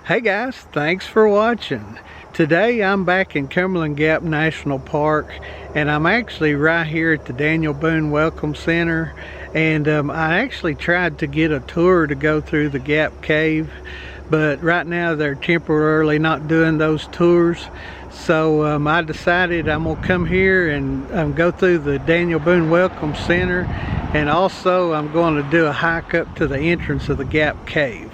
Hey guys, thanks for watching. Today I'm back in Cumberland Gap National Park, and I'm actually right here at the Daniel Boone Welcome Center, and I actually tried to get a tour to go through the Gap Cave, but right now they're temporarily not doing those tours. So I decided I'm gonna come here and go through the Daniel Boone Welcome Center, and also I'm going to do a hike up to the entrance of the Gap Cave.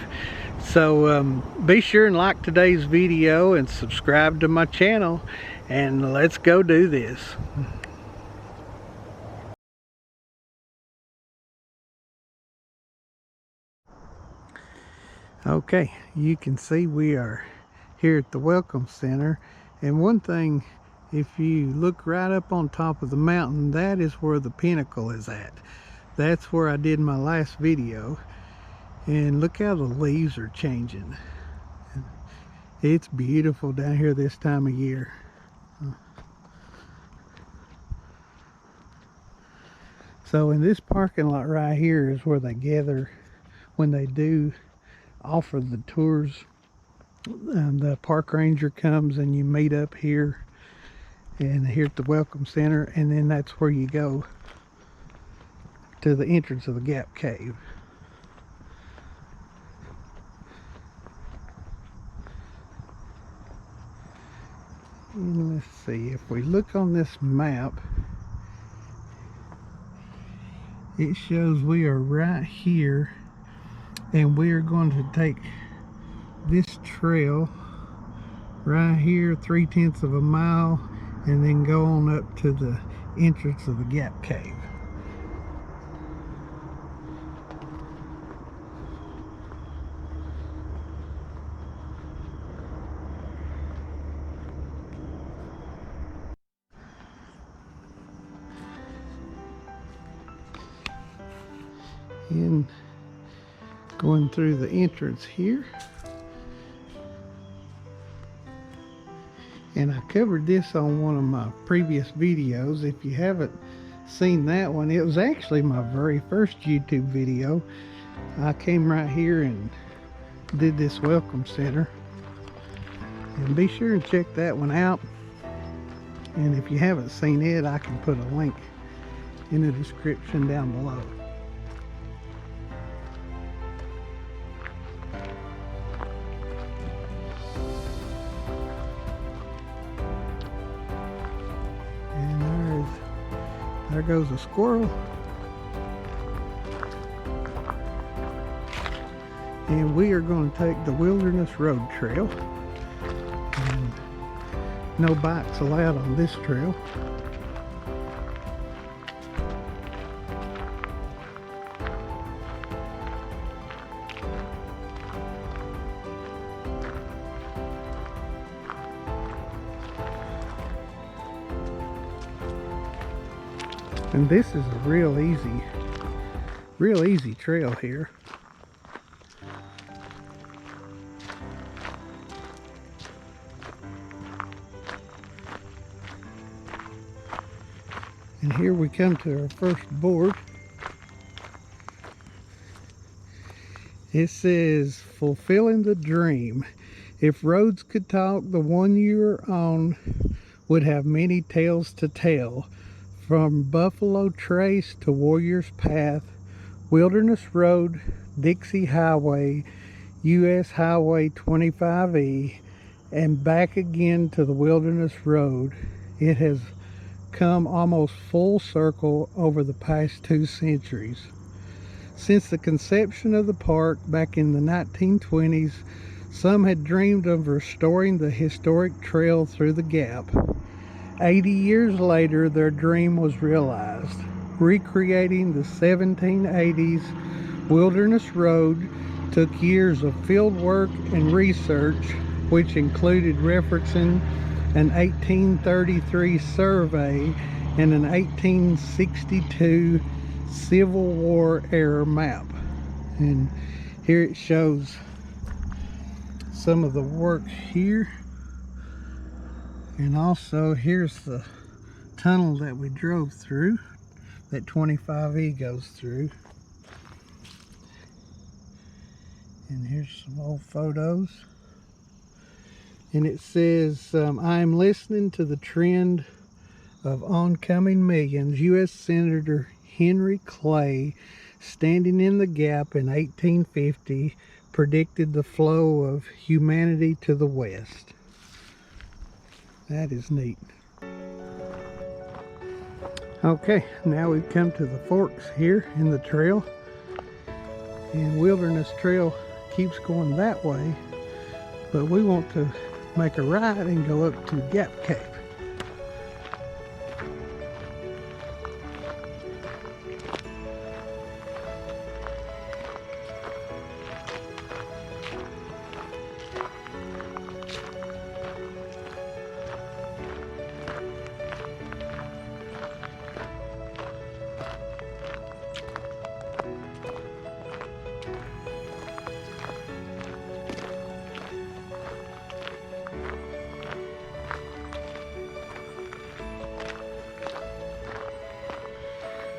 So be sure and like today's video and subscribe to my channel, and let's go do this. Okay, you can see we are here at the Welcome Center, and one thing, if you look right up on top of the mountain, that is where the pinnacle is at. That's where I did my last video, and look how the leaves are changing. It's beautiful down here this time of year. So in this parking lot right here is where they gather when they do offer the tours. And the park ranger comes and you meet up here and here at the Welcome Center, and then that's where you go to the entrance of the Gap Cave. And let's see, if we look on this map, it shows we are right here, and we are going to take this trail right here 3/10 of a mile and then go on up to the entrance of the Gap Cave. And going through the entrance here, and I covered this on one of my previous videos. If you haven't seen that one, it was actually my very first YouTube video. I came right here and did this Welcome Center, and be sure and check that one out. And if you haven't seen it, I can put a link in the description down below. There goes a squirrel. And we are going to take the Wilderness Road Trail. And no bikes allowed on this trail. And this is a real easy trail here. And here we come to our first board. It says, "Fulfilling the dream. If roads could talk, the one you're on would have many tales to tell. From Buffalo Trace to Warrior's Path, Wilderness Road, Dixie Highway, US Highway 25E, and back again to the Wilderness Road. It has come almost full circle over the past 2 centuries. Since the conception of the park back in the 1920s, some had dreamed of restoring the historic trail through the Gap. 80 years later, their dream was realized. Recreating the 1780s Wilderness Road took years of field work and research, which included referencing an 1833 survey and an 1862 Civil War era map. And here it shows some of the work here. And also here's the tunnel that we drove through, that 25E goes through. And here's some old photos. And it says, I am listening to the trend of oncoming millions. U.S. Senator Henry Clay, standing in the gap in 1850, predicted the flow of humanity to the West. That is neat. Okay, now we've come to the forks here in the trail. And Wilderness Trail keeps going that way, but we want to make a right and go up to Gap Cave.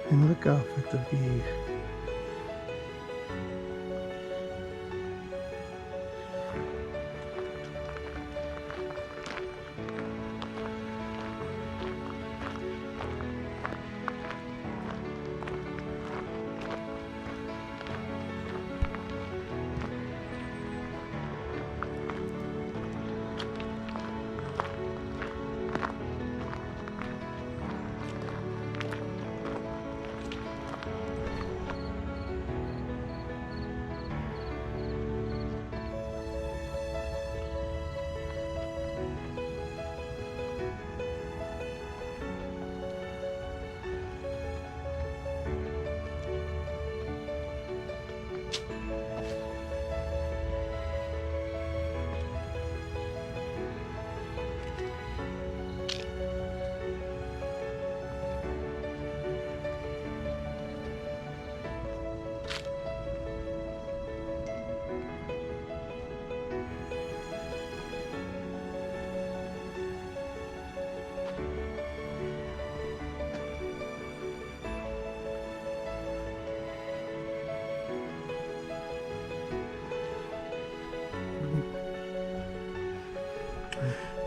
And look off at the view.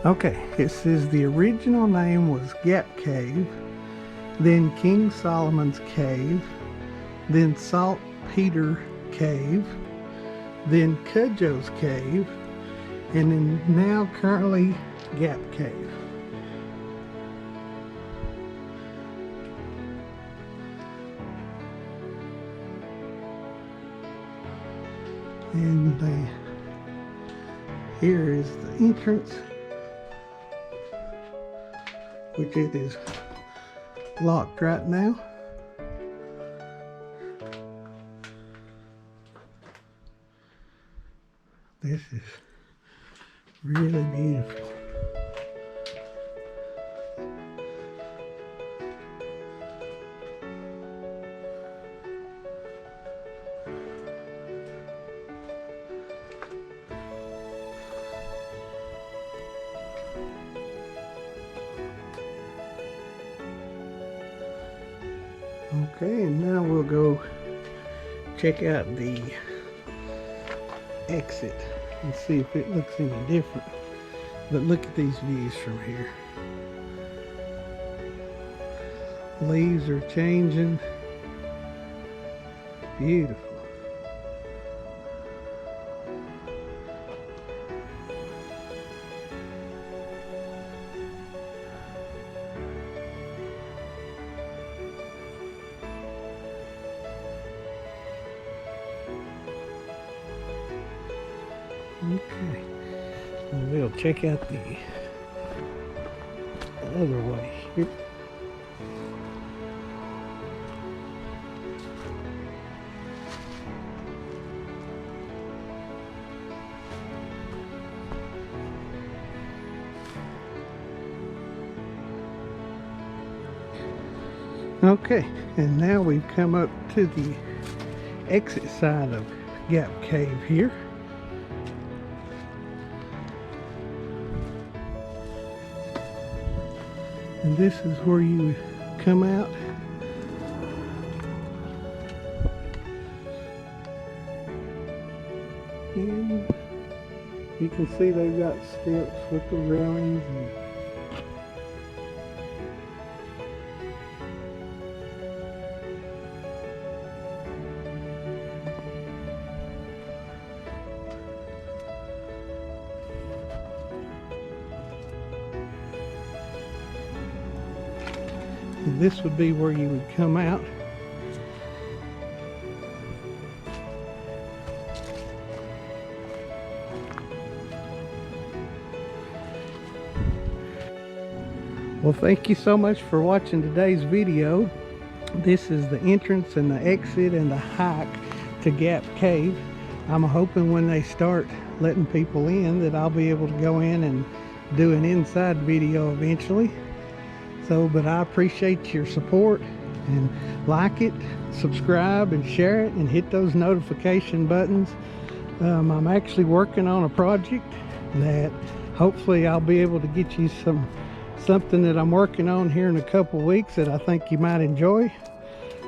Okay, it says the original name was Gap Cave, then King Solomon's Cave, then Saltpeter Cave, then Cudjoe's Cave, and then now currently Gap Cave. And here is the entrance, which it is locked right now. This is really beautiful. Okay, and now we'll go check out the exit and see if it looks any different. But look at these views from here. Leaves are changing. Beautiful. Okay, and we'll check out the other way here. Okay, and now we've come up to the exit side of Gap Cave here. And this is where you come out. And You can see they've got steps with the railings and this would be where you would come out. Well, thank you so much for watching today's video. This is the entrance and the exit and the hike to Gap Cave. I'm hoping when they start letting people in that I'll be able to go in and do an inside video eventually. But I appreciate your support, and like it, subscribe and share it, and hit those notification buttons. I'm actually working on a project that hopefully I'll be able to get you something that I'm working on here in a couple weeks that I think you might enjoy.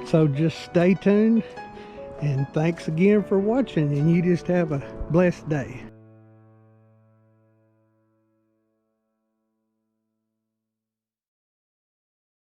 So just stay tuned, and thanks again for watching, and you just have a blessed day.